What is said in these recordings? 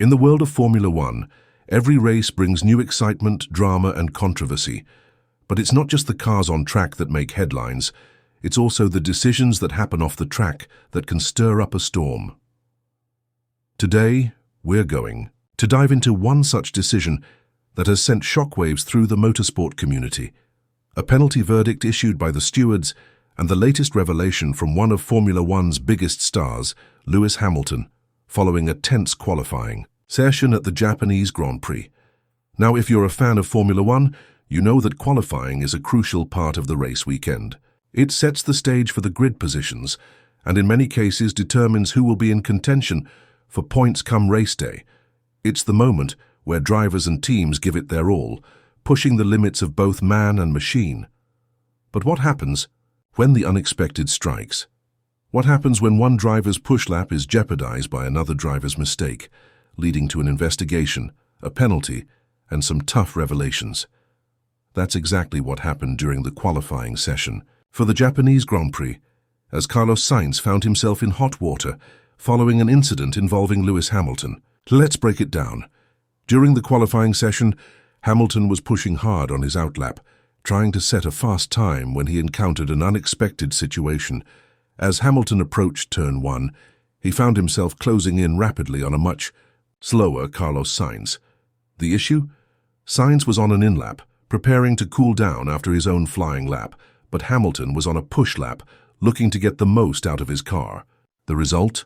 In the world of Formula One, every race brings new excitement, drama, and controversy. But it's not just the cars on track that make headlines, it's also the decisions that happen off the track that can stir up a storm. Today, we're going to dive into one such decision that has sent shockwaves through the motorsport community. A penalty verdict issued by the stewards and the latest revelation from one of Formula One's biggest stars, Lewis Hamilton, following a tense qualifying session at the Japanese Grand Prix. Now, if you're a fan of Formula One, you know that qualifying is a crucial part of the race weekend. It sets the stage for the grid positions and in many cases determines who will be in contention for points come race day. It's the moment where drivers and teams give it their all, pushing the limits of both man and machine. But what happens when the unexpected strikes? What happens when one driver's push lap is jeopardized by another driver's mistake, leading to an investigation, a penalty, and some tough revelations? That's exactly what happened during the qualifying session for the Japanese Grand Prix, as Carlos Sainz found himself in hot water following an incident involving Lewis Hamilton. Let's break it down. During the qualifying session, Hamilton was pushing hard on his outlap, trying to set a fast time when he encountered an unexpected situation. As Hamilton approached turn 1, he found himself closing in rapidly on a much slower Carlos Sainz. The issue? Sainz was on an in-lap, preparing to cool down after his own flying lap, but Hamilton was on a push lap, looking to get the most out of his car. The result?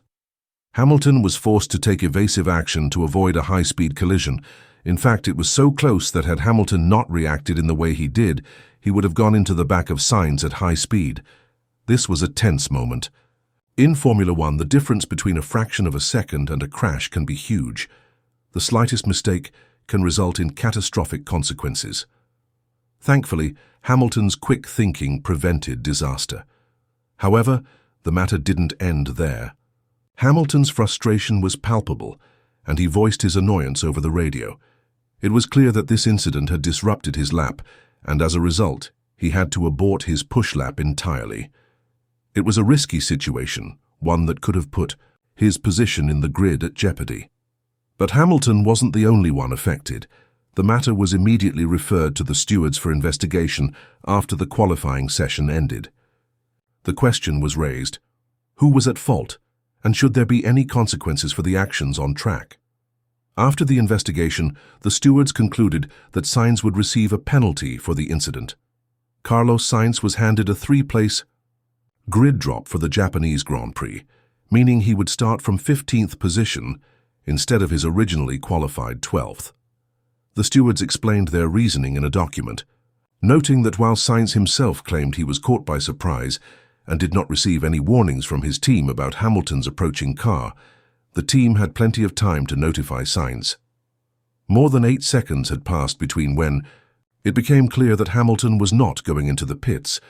Hamilton was forced to take evasive action to avoid a high-speed collision. In fact, it was so close that had Hamilton not reacted in the way he did, he would have gone into the back of Sainz at high speed. This was a tense moment. In Formula One, the difference between a fraction of a second and a crash can be huge. The slightest mistake can result in catastrophic consequences. Thankfully, Hamilton's quick thinking prevented disaster. However, the matter didn't end there. Hamilton's frustration was palpable, and he voiced his annoyance over the radio. It was clear that this incident had disrupted his lap, and as a result, he had to abort his push lap entirely. It was a risky situation, one that could have put his position in the grid at jeopardy. But Hamilton wasn't the only one affected. The matter was immediately referred to the stewards for investigation after the qualifying session ended. The question was raised: who was at fault, and should there be any consequences for the actions on track? After the investigation, the stewards concluded that Sainz would receive a penalty for the incident. Carlos Sainz was handed a 3-place grid drop for the Japanese Grand Prix, meaning he would start from 15th position instead of his originally qualified 12th. The stewards explained their reasoning in a document, noting that while Sainz himself claimed he was caught by surprise and did not receive any warnings from his team about Hamilton's approaching car, the team had plenty of time to notify Sainz. More than 8 seconds had passed between when it became clear that Hamilton was not going into the pits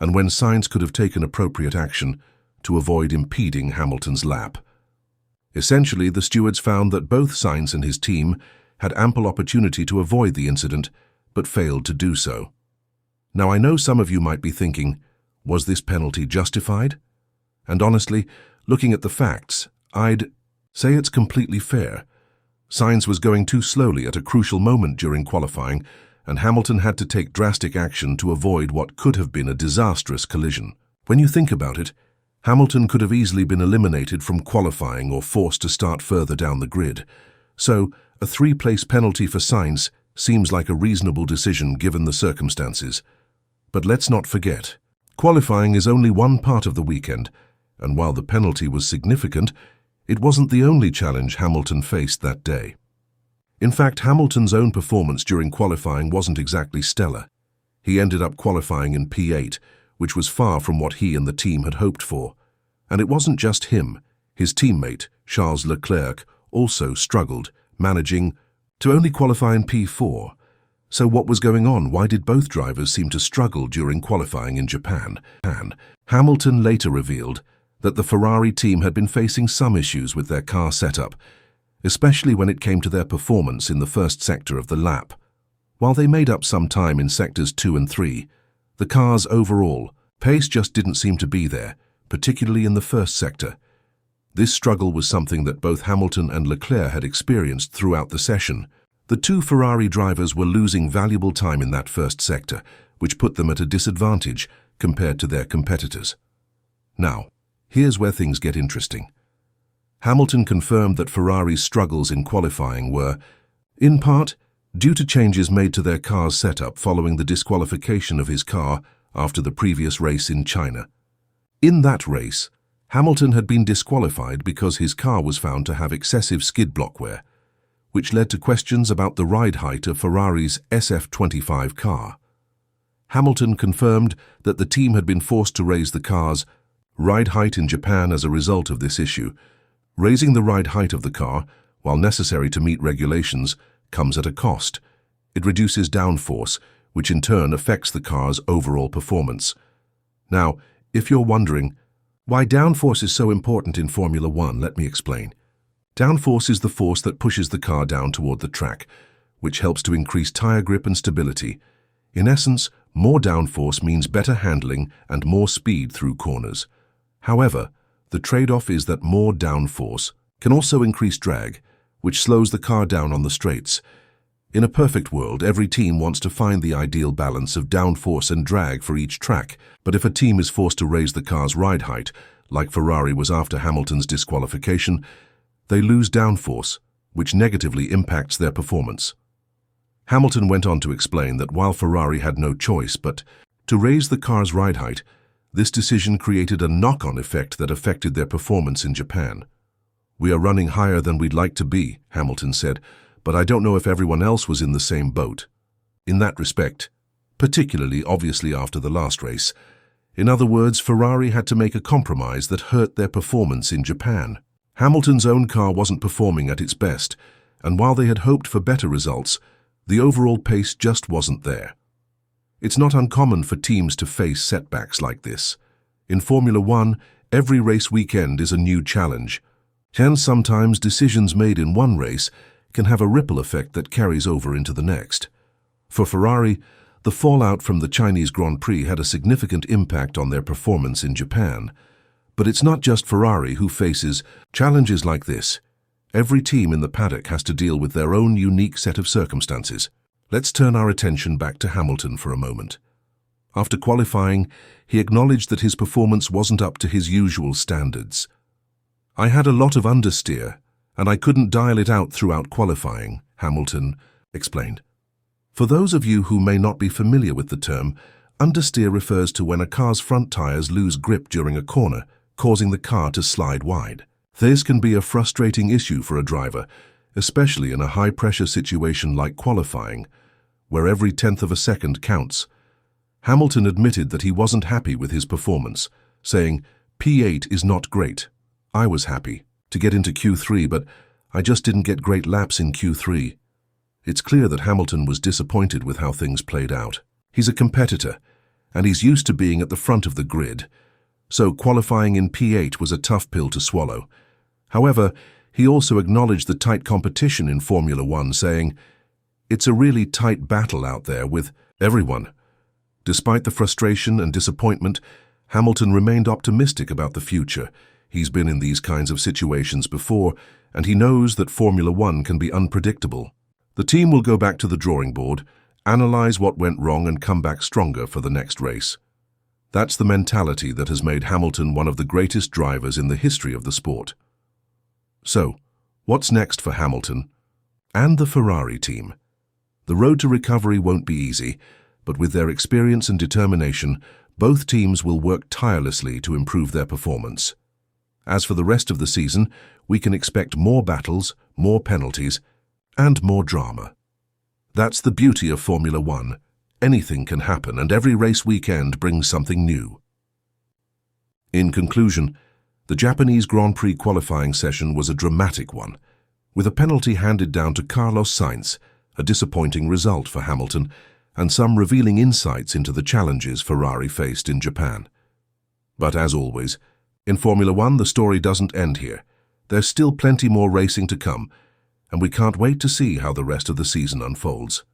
and when Sainz could have taken appropriate action to avoid impeding Hamilton's lap. Essentially, the stewards found that both Sainz and his team had ample opportunity to avoid the incident, but failed to do so. Now, I know some of you might be thinking, was this penalty justified? And honestly, looking at the facts, I'd say it's completely fair. Sainz was going too slowly at a crucial moment during qualifying, and Hamilton had to take drastic action to avoid what could have been a disastrous collision. When you think about it, Hamilton could have easily been eliminated from qualifying or forced to start further down the grid. So, a 3-place penalty for Sainz seems like a reasonable decision given the circumstances. But let's not forget, qualifying is only one part of the weekend, and while the penalty was significant, it wasn't the only challenge Hamilton faced that day. In fact, Hamilton's own performance during qualifying wasn't exactly stellar. He ended up qualifying in P8, which was far from what he and the team had hoped for. And it wasn't just him. His teammate, Charles Leclerc, also struggled, managing to only qualify in P4. So what was going on? Why did both drivers seem to struggle during qualifying in Japan? Hamilton later revealed that the Ferrari team had been facing some issues with their car setup, especially when it came to their performance in the first sector of the lap. While they made up some time in sectors 2 and 3, the car's overall pace just didn't seem to be there, particularly in the first sector. This struggle was something that both Hamilton and Leclerc had experienced throughout the session. The two Ferrari drivers were losing valuable time in that first sector, which put them at a disadvantage compared to their competitors. Now, here's where things get interesting. Hamilton confirmed that Ferrari's struggles in qualifying were, in part, due to changes made to their car's setup following the disqualification of his car after the previous race in China. In that race, Hamilton had been disqualified because his car was found to have excessive skid block wear, which led to questions about the ride height of Ferrari's SF25 car. Hamilton confirmed that the team had been forced to raise the car's ride height in Japan as a result of this issue. Raising the ride height of the car, while necessary to meet regulations, comes at a cost. It reduces downforce, which in turn affects the car's overall performance. Now, if you're wondering why downforce is so important in Formula One, let me explain. Downforce is the force that pushes the car down toward the track, which helps to increase tire grip and stability. In essence, more downforce means better handling and more speed through corners. However, the trade-off is that more downforce can also increase drag, which slows the car down on the straights. In a perfect world, every team wants to find the ideal balance of downforce and drag for each track, but if a team is forced to raise the car's ride height, like Ferrari was after Hamilton's disqualification, they lose downforce, which negatively impacts their performance. Hamilton went on to explain that while Ferrari had no choice but to raise the car's ride height, this decision created a knock-on effect that affected their performance in Japan. "We are running higher than we'd like to be," Hamilton said, "but I don't know if everyone else was in the same boat." In that respect, particularly obviously after the last race. In other words, Ferrari had to make a compromise that hurt their performance in Japan. Hamilton's own car wasn't performing at its best, and while they had hoped for better results, the overall pace just wasn't there. It's not uncommon for teams to face setbacks like this. In Formula One, every race weekend is a new challenge, and sometimes decisions made in one race can have a ripple effect that carries over into the next. For Ferrari, the fallout from the Chinese Grand Prix had a significant impact on their performance in Japan. But it's not just Ferrari who faces challenges like this. Every team in the paddock has to deal with their own unique set of circumstances. Let's turn our attention back to Hamilton for a moment. After qualifying, he acknowledged that his performance wasn't up to his usual standards. "I had a lot of understeer, and I couldn't dial it out throughout qualifying," Hamilton explained. For those of you who may not be familiar with the term, understeer refers to when a car's front tires lose grip during a corner, causing the car to slide wide. This can be a frustrating issue for a driver, especially in a high-pressure situation like qualifying, where every tenth of a second counts. Hamilton admitted that he wasn't happy with his performance, saying, "P8 is not great. I was happy to get into Q3, but I just didn't get great laps in Q3. It's clear that Hamilton was disappointed with how things played out. He's a competitor, and he's used to being at the front of the grid, so qualifying in P8 was a tough pill to swallow. However, he also acknowledged the tight competition in Formula One, saying, "It's a really tight battle out there with everyone." Despite the frustration and disappointment, Hamilton remained optimistic about the future. He's been in these kinds of situations before, and he knows that Formula One can be unpredictable. The team will go back to the drawing board, analyze what went wrong, and come back stronger for the next race. That's the mentality that has made Hamilton one of the greatest drivers in the history of the sport. So, what's next for Hamilton and the Ferrari team? The road to recovery won't be easy, but with their experience and determination, both teams will work tirelessly to improve their performance. As for the rest of the season, we can expect more battles, more penalties, and more drama. That's the beauty of Formula One. Anything can happen, and every race weekend brings something new. In conclusion, the Japanese Grand Prix qualifying session was a dramatic one, with a penalty handed down to Carlos Sainz, a disappointing result for Hamilton, and some revealing insights into the challenges Ferrari faced in Japan. But as always, in Formula One, the story doesn't end here. There's still plenty more racing to come, and we can't wait to see how the rest of the season unfolds.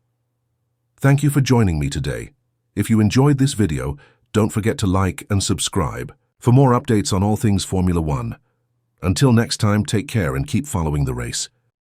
Thank you for joining me today. If you enjoyed this video, don't forget to like and subscribe for more updates on all things Formula One. Until next time, take care and keep following the race.